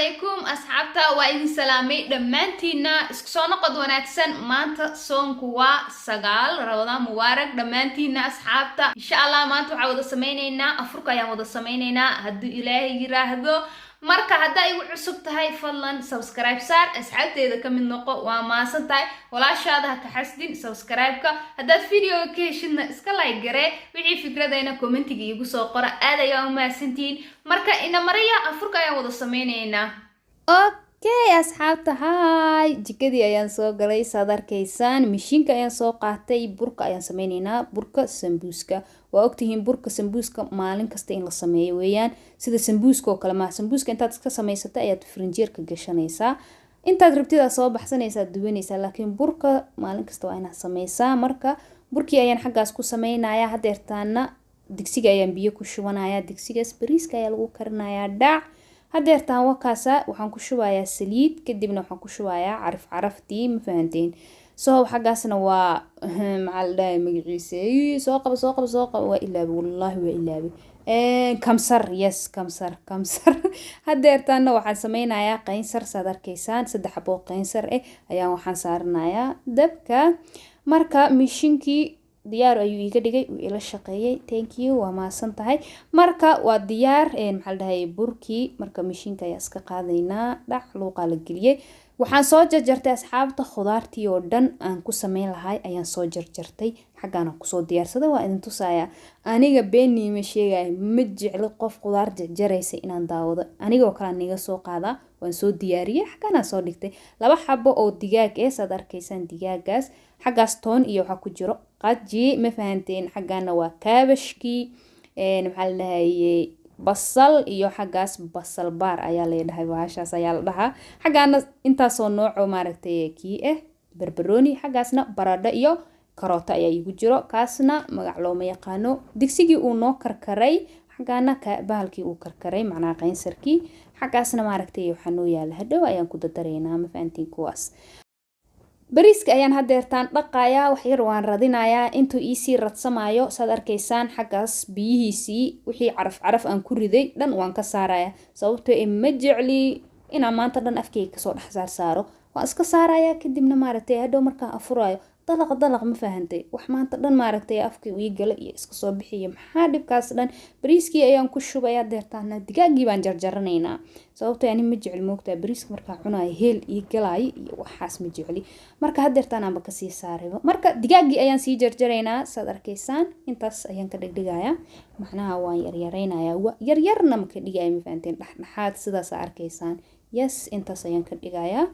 عليكم أصحابتا وإذن سلامي دمانتينا اسكسونا قد وناكسن مانتا سونكوا ساقال رمضان مبارك دمانتينا أصحابتا إن شاء الله مانتو عوضا سمينينا أفرقا يا وضا سمينينا هدو إلهي يراهدو marka hadda ay ugu cusub tahay fadlan subscribe saar asxaabteeda ka mid noqo waa maasan tahay walaashaada ka xasdin subscribe-ka haddaad video ka heshidna iska like garee wixii fikradayna commentiga igu soo qora aad ayaa u mahadsantihiin marka ina maraya afurka ayaan wada sameynaynaa okay asxaabta hay jikadii ayaan soo galay saad arkaysaan mishiinka ayaan soo qaatay burka ayaan sameynaynaa burka sambuuska waa ogtihiin burka sambuuska maalin kasta in la sameeyo weeyaan sida sambuuska oo kale ma sambuuska intaad iska samaysata ayaad frinjeerka gashanaysaa intaad rabtida soo baxsanaysaa duwanaysaa laakiin burka maalin kasta waa inaad sameysaa marka burkii ayaan xaggaas ku sameynayaa hadeertaana digsiga ayaan biyo ku shubanayaa digsigaas bariiska ayaa lagu karinayaa dhac hadeertaan wakaasa waxaan ku shubayaa saliid kadibna waxaan ku shubayaa caraftii ma fahanteen soo xaggaasna waa macaldaay magaciisa soo qaba waa ilaabi wallahi waa ilaabi kamsar yes kamsar hadeertaana waxaan sameynayaa qeynsar saad arkaysaan 3 xabo qeynsar ayaan waxaan saaranayaa dabka marka mishinkii diyaar ayuu iga dhigay uu ila shaqeeyay thank you waa maasan tahay marka waa diyaar maxaldahay burkii marka mishinka ayaa iska qaadaynaa dhac luuqa la geliyay waxaan soo jarjartay asxaabta khudaartii oo dhan aan ku sameyn lahay ayaan soo jarjartay xaggaana ku soo diyaarsaday waa idin tusayaa aniga beenii ma sheegay ma jecli qof khudaar jarjaraysa inaan daawado aniga oo kala niga soo qaada waan soo diyaariyay xaggaana soo dhigtay 2 xabo oo digaag saad arkaysaan digaagaas xaggaas toon iyo waxa ku jiro qaji ma fahanteen xaggaana waa kaabashkii maxaa la dhahaye basal iyo xaggaas basal baar ayaa la dhahay waashaas ayaa la dhahaa xaggaana intaas oo nooc oo maaragtay kii barbarooni xaggaasna baradho iyo karoota ayaa igu jiro kaasna magac looma yaqaano digsigii uu noo karkaray xaggaana bahalkii uu karkaray macnaa qeynsarkii xaggaasna maaragtay waxa noo yaala hadhow ayaan ku dadareynaa ma fahantiin kuwaas bariiska ayaan hadeertaan dhaqayaa wax yar waan radinayaa intuu iisii radsamayo saad arkaysaan xaggaas biyihiisii wixii caraf aan ku riday dhan waan ka saarayaa sababtoo ma jecli inaan maanta dhan afkayga kasoo dhex saaro waan iska saarayaa kadibna maaragtay hadhow markaan afurayo dalaq ma fahantay wax maanta dhan maaragtay afkay ii gala iyo iska soo bixiyo maxaa dhibkaas dhan bariiskii ayaan ku shubayaa deertaana digaagii baan jarjaranaynaa sababtoo ani ma jecli moogtaa bariiska markaa cunayo heel ii galay iyo waxaas ma jecli marka hadeertaan aanba ka sii saarayba marka digaagii ayaan sii jarjaraynaa saad arkaysaan intaas ayaan ka dhigdhigayaa macnaha waan yaryaraynayaa yaryarna ma ka dhigaya ma fahanteen dhexdhexaad sidaas arkaysaan yes intaas ayaan ka dhigayaa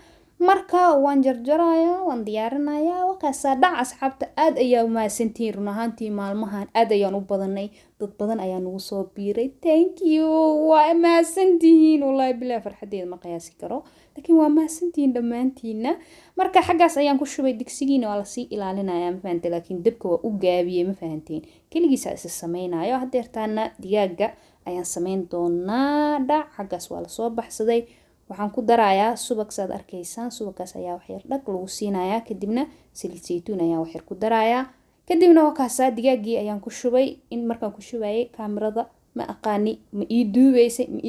marka waan jarjarayaa waan diyaarinayaa waqaasa dhac asxaabta aad ayaa mahadsantiin run ahaantii maalmahan aad ayaan u badanay dad badan ayaa nagu soo biiray thank you waa mahadsantihiin wallahi bilaa farxadeeda ma qiyaasi karo laakiin waa mahadsantihiin dhammaantiina marka xaggaas ayaan ku shubay digsigiina waa lasii ilaalinayaa ma fahanteen laakiin dabka waa u gaabiyey ma fahanteen keligiisa is sameynayo hadeertaana digaaga ayaan sameyn doonaa dhac xaggaas waa lasoo baxsaday waxaan ku darayaa subag saad arkaysaan subagaas ayaa wax yar dhag lagu siinayaa kadibna saliid saytuun ayaa wax yar ku darayaa kadibna wakaasa digaagii ayaan ku shubay in markaan ku shubayay kaamirada ma aqaani ma ii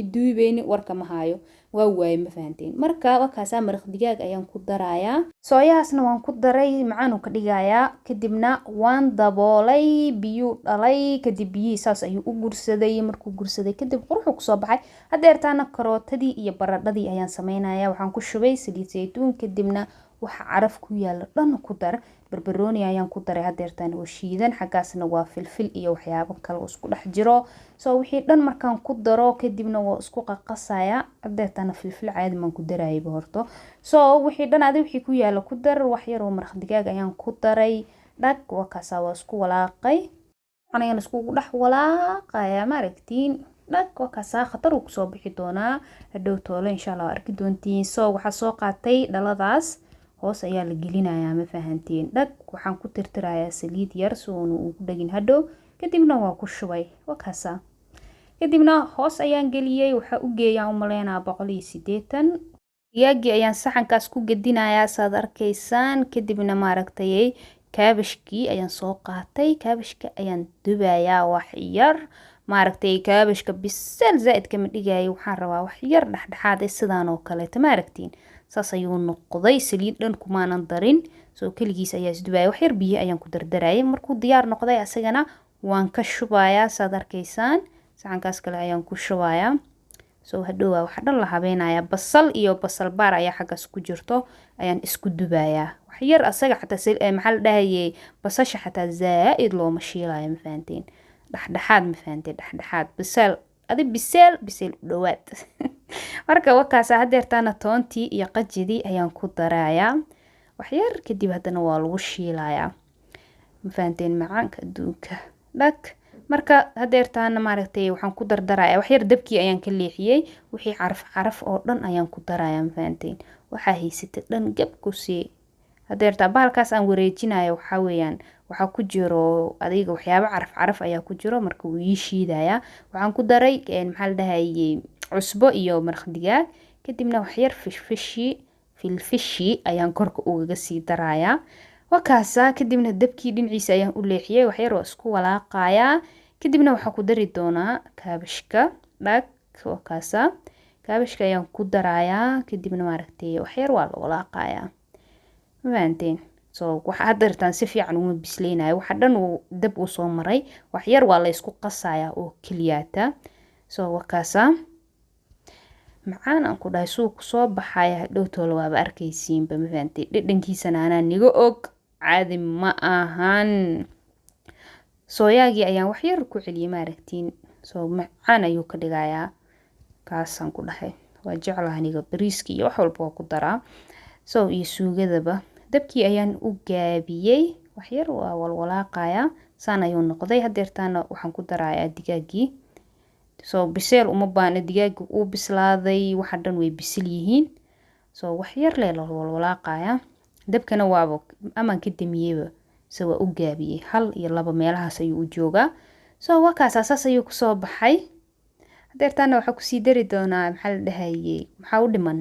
duubeyni warka ma haayo waa waay ma fahanteen marka wakaasa maraq digaag ayaan ku darayaa sooyahaasna waan ku daray macaan ka dhigayaa kadibna waan daboolay biyo dhalay kadib biyihii saas ayuu u gursaday markuu gursaday kadib quruxu kusoo baxay hadeertaana karootadii iyo baradhadii ayaan sameynayaa waxaan ku shubay saliid saytuun kadibna waxa caraf ku yaala dhan ku dar barbarooni ayaan ku daray hadeertaan oo shiidan xaggaasna waa filfil iyo waxyaabo kale oo isku dhex jiro soo wixii dhan markaan ku daro kadibna waa isku qaqasaya hadeertaan filfil caadi man ku darayba horto soo wixii dhan adi wixii ku yaala ku dar wax yar oo maraq digaag ayaan ku daray dhag wakaasa waa isku walaaqay anayaan isku dhex walaaqaya maaragtiin dhag wakaasa khatar uu kusoo bixi doonaa hadhow toole insha Allah arki doontiin soo waxa soo qaatay dhaladaas hoos ayaa la gelinayaa ma fahanteen dhag waxaan ku tirtirayaa saliid yar soo uu ku dhagin hadhow kadibna waa ku shubay wakaasa kadibna hoos ayaan geliyay waxa u geeyaan u maleynaa 180 digaagii ayaan saxankaas ku gedinayaa saad arkaysaan kadibna maaragtay kaabashkii ayaan soo qaatay kaabashka ayaan dubayaa wax yar maaragtay kaabashka biseel zaid kama dhigaayo waxaan rabaa wax yar dhexdhexaad ah sidaan oo kale maaragtiin saas ayuu noqday saliid dhan kumaanan darin soo kaligiis ayaa isdubay wax yar biyo ayaan ku dardarayay markuu diyaar noqday asagana waan ka shubayaa saad arkaysaan saxankaas kale ayaan ku shubayaa soo hadhow waxa dhan la habeenayaa basal iyo basal baar ayaa xaggaas ku jirto ayaan isku dubayaa wax yar asaga xataa maxaa la dhahayay basasha xataa zaid looma shiilayo ma fahanteen dhexdhexaad ma fahanteen dhexdhexaad biseel u dhawaad marka wakaas hadeertaana toontii iyo qajidii ayaan ku darayaa wax yar kadib hadana waa lagu shiilayaa ma fahanteen macaanka adduunka dhag marka hadeertaana maaragtay waxaan ku dardarayaa wax yar dabkii ayaan ka leexiyay wixii caraf oo dhan ayaan ku darayaa ma fahanteen waxa haysata dhan gab ku sii hadeerta bahalkaas aan wareejinayo waxa weeyaan waxa ku jiro adiga waxyaabo caraf ayaa ku jiro marka uu ii shiidaya waxaan ku daray maxaa la dhahayay cusbo iyo maraq digaag kadibna wax yar filfishi ayaan korka uga sii darayaa wakaasa kadibna dabkii dhinaciisa ayaan u leexiyay wax yar oo isku walaaqaya kadibna waxa ku dari doonaa kaabashka dhag wakaasa kaabashka ayaan ku darayaa kadibna maaragtay wax yar waa la walaaqaya maanteen soo waxa hadartan si fiican uma bisleynayo waxa dhan uu dab u soo maray wax yar waa la isku qasaya oo kaliyaata soo wakaasa macaan aan ku dhahay suuq soo baxaya dhowtool waaba arkaysiin ba ma fahanteen dhadhankiisana anaa niga og caadi ma ahan sooyaagii ayaan wax yar ku celiyay maaragtiin soo macaan ayuu ka dhigayaa kaasaan ku dhahay waa jeclahay aniga bariiska iyo wax walba ku daraa soo iyo suugadaba dabkii ayaan u gaabiyay wax yar waa walwalaaqaya saan ayuu noqday hadeertaana waxaan ku darayaa digaagii soo biseel uma baana digaagu uu bislaaday waxa dhan way bisil yihiin soo wax yar la walwalaaqaya dabkana waaba amaan ka damiyeyba soo waa u gaabiyay 1 iyo 2 meelahaas ayuu u joogaa soo wakaas asaas ayuu ku soo baxay hadeertaana waxa ku sii dari doonaa maxaa la dhahayay waxa u dhiman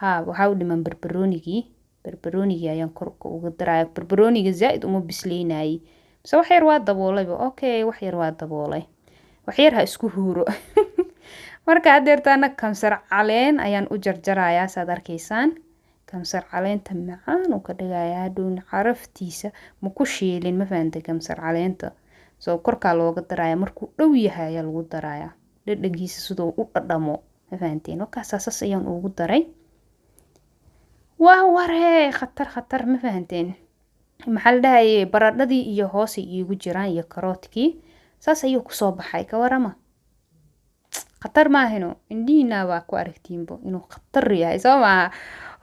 waxa u dhiman barbaroonigi ayaan korka uga darayaa barbarooniga zaid uma bisleenayay soo wax yar waa daboolay okay wax yar waa daboolay wax yar ha isku huuro marka hadeertaana kamsar caleen ayaan u jarjarayaa saad arkaysaan kamsar caleenta macaan uu ka dhigayaa hadhow caraftiisa ma ku shiilin ma fahanteen kamsar caleenta soo korka looga darayaa markuu dhow yahay ayaa lagu darayaa dhadhankiisa sidoo u dhadhamo ma fahanteen wakaas asaas ayaan ugu daray waree khatar ma fahanteen maxaa la dhahayay baradhadii iyo hoos iigu jiraan iyo karootkii saas ayuu ku soo baxay ka warama khatar ma ahino indhiina waa ku aragtiinbo inuu khatar yahay soo ma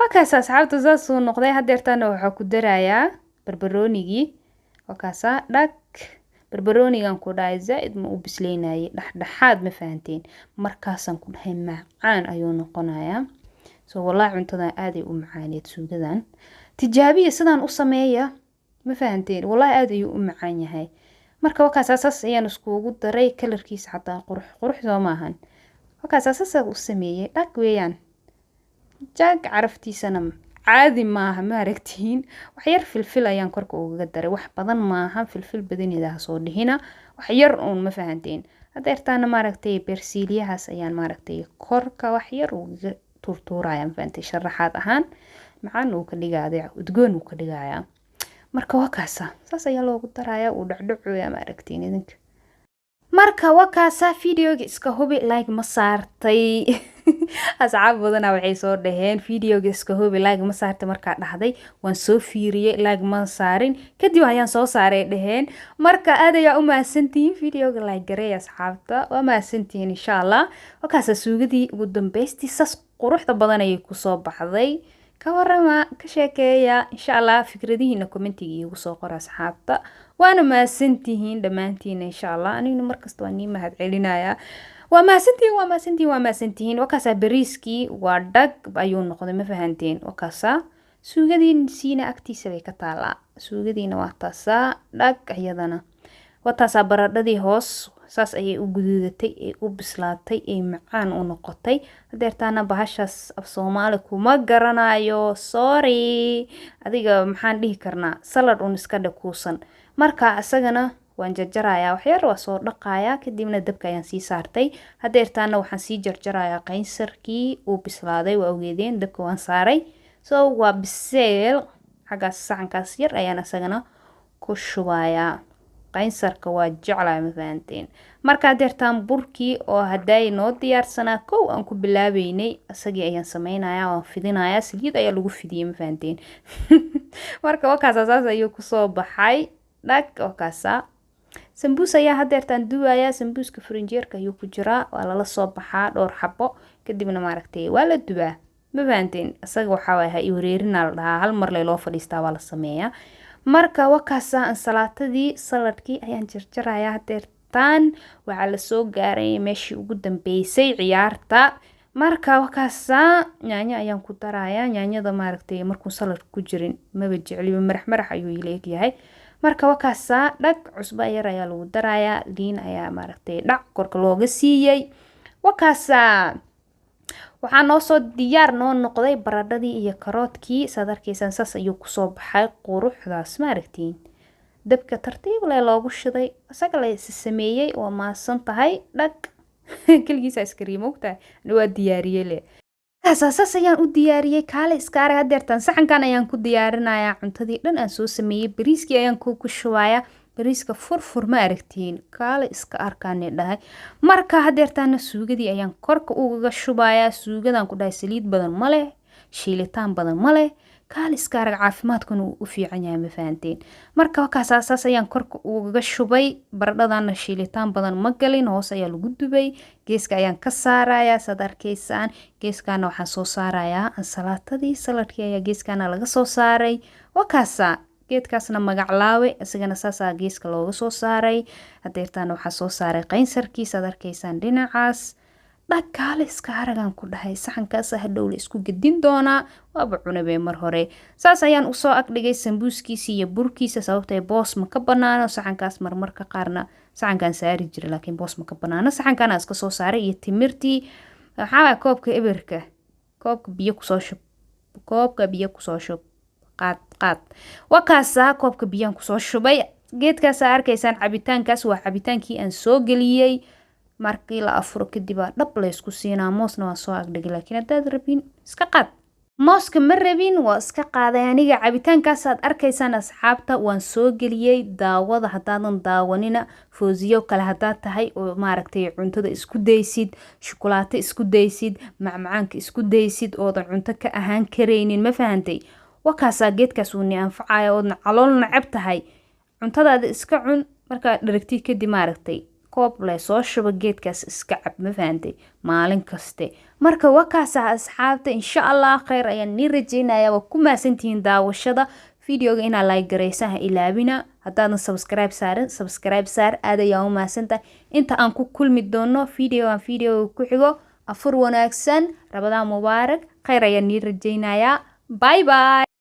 wakaas asxaabta saas uu noqday hadeertaana waxa ku darayaa barbaroonigi wakaas dhag barbaroonigan ku dhaay zaid ma u bisleenayay dhexdhexaad ma fahanteen markaasaan ku dhahay macaan ayuu noqonayaa soo wallahi cuntada aad ay u macaaneed suugadan tijaabiya sidaan u sameeyaa ma fahanteen wallahi aad ayuu u macaan yahay marka wakaas asaas ayaan iskugu daray kalarkiisa xataa qurux soo maahan wakaas asaas u sameeyay dhag weeyaan jag caraftiisana caadi maaha ma aragtiin wax yar filfil ayaan korka uga daray wax badan maaha filfil badanidaa soo dhihina wax yar uun ma fahanteen hadeertaana maaragtay bersiiliyahaas ayaan maaragtay korka wax yar uga turtuuraya ma fahanteen sharaxaad ahaan macaan uu ka dhigayaa udgoon uu ka dhigayaa marka wakaasa saas ayaa loogu darayaa uu dhacdhacoya ma aragtiin idinka marka wakaasa videoga iska hubi like ma saartay asxaab badan waxay soo dhaheen videoga iska hubi like ma saartay marka dhahday waan soo fiiriyay like ma saarin kadib ayaan soo saaray dhaheen marka aad ayaa u mahadsantihiin videoga like gareey asxaabta waa mahadsantihiin insha Allah wakaasa suugadii ugu dambeystii sas quruxda badan ayay ku soo baxday ka warama ka sheekeeya insha Allah fikradihiina commentiga igu soo qor asxaabta waana mahadsantihiin dhamaantiin insha Allah aniguna markasta waan mahad celinaya waa mahadsantihiin wakaasa bariiskii waa dhag ayuu noqday ma fahanteen wakaasa suugadiin siina agtiisa bay ka taalaa suugadiina waa taasa dhag iyadana wataasa baradhadii hoos saas ayay u guduudatay ee u bislaatay ee macaan u noqotay hadeertaana bahashaas af Soomaali kuma garanayo sorry adiga maxaan dhihi karnaa salad un iska dhakuusan marka asagana waan jarjarayaa wax yar waa soo dhaqayaa kadibna dabka ayaan sii saartay hadeertaana waxaan sii jarjarayaa qeynsarkii uu bislaaday waa ogeedeen dabka waan saaray so waa biseel xagaas saxankaas yar ayaan asagana ku shubayaa qeynsarka waa jeclaa ma fahanteen marka hadeertaan burkii oo haday noo diyaarsanaa kow aan ku bilaabeynay asagii ayaan sameynayaa waan fidinayaa saliid ayaa lagu fidiyay ma fahanteen marka wakaas asaas ayuu kusoo baxay dhag wakaasa sambuus ayaa hadeertaan duwayaa sambuuska farinjeerka ayuu ku jiraa waa lala soo baxaa dhowr xabo kadibna maaragtay waa la dubaa ma fahanteen asaga waxaa waay ha i wareerina la dhahaa hal mar loo fadhiistaa waa la sameeyaa marka wakaasa ansalaatadii saladkii ayaan jarjarayaa hadeertaan waxaa lasoo gaaray meeshii ugu dambeysay ciyaarta marka wakaasa yaanyo ayaan ku darayaa yaanyada maaragtay markuu salad ku jirin maba jecliba marax ayuu leeyahay marka wakaasa dhag cusbo yar ayaa lagu darayaa liin ayaa maaragtay dhac korka looga siiyay wakaasa waxaa noo soo diyaar noo noqday baradhadii iyo karoodkii sadarkiisan saas ayuu kusoo baxay quruxdaas maaragtiin dabka tartiib leh loogu shiday asaga la sameeyay waa maasan tahay dhag kaligiisa iskariim ogtahay waa diyaariyay le saas ayaan u diyaariyay kaale iska arag hadeertaan saxankan ayaan ku diyaarinayaa cuntadii dhan aan soo sameeyay bariiskii ayaan ku shubayaa bariiska furfur ma aragtiin kaale iska arkaane dhahay marka hadeertaana suugadii ayaan korka uga shubayaa suugadan ku dhahay saliid badan ma leh shiilitaan badan ma leh kaale iska arag caafimaadkuna uu u fiican yahay ma fahanteen marka wakaas asaas ayaan korka uga shubay baradhadana shiilitaan badan ma galin hoos ayaa lagu dubay geeska ayaan ka saarayaa sad arkaysaan geeskana waxaan soo saarayaa ansalaatadii saladkii ayaa geeskana laga soo saaray wakaasa geedkaasna magac laawe isagana saasaa geeska looga soo saaray hadeertaana waxaa soo saaray qeynsarkii sad arkaysaan dhinacaas dhakaale iska aragan ku dhahay saxankaas hadhow la isku gedin doonaa waaba cunabee mar hore saas ayaan usoo agdhigay sambuuskiisa iyo burkiisa sababtay boos ma ka banaano saxankaas marmarka qaarna saxankan saari jira laakiin boos ma ka banaano saxankana iska soo saaray iyo timirtii waxaa koobka eberka koobka biyo kusoo shub qaad wakaasa koobka biyaan kusoo shubay geedkaas arkaysaan cabitaankaas waa cabitaankii aan soo geliyay markii la afuro kadib dhab la isku siinaa moosna waa soo agdhigay laakiin hadaad rabin iska qaad mooska ma rabin waa iska qaaday aniga cabitaankaas aad arkaysaan asxaabta waan soo geliyay daawada hadaadan daawanina fooziyo kale hadaad tahay oo maaragtay cuntada isku daysid shukulaato isku daysid macmacaanka isku daysid oodan cunto ka ahaan karaynin ma fahantay wakaasa geedkaas uu ni anfacaya oodna calool nacab tahay cuntadaada iska cun markaa dharagtii kadib maaragtay koob le soo shuba geedkaas iska cab ma fahantay maalin kaste marka wakaasa asxaabta insha Allah khayr ayaan ni rajeynayaa waa ku maasantihiin daawashada videoga inaa like gareysan ha ilaabina hadaadan subscribe saar aad ayaa u maasantahay inta aan ku kulmi doono video ku xigo afur wanaagsan Ramadaan mubaarak khayr ayaan ni rajeynayaa bye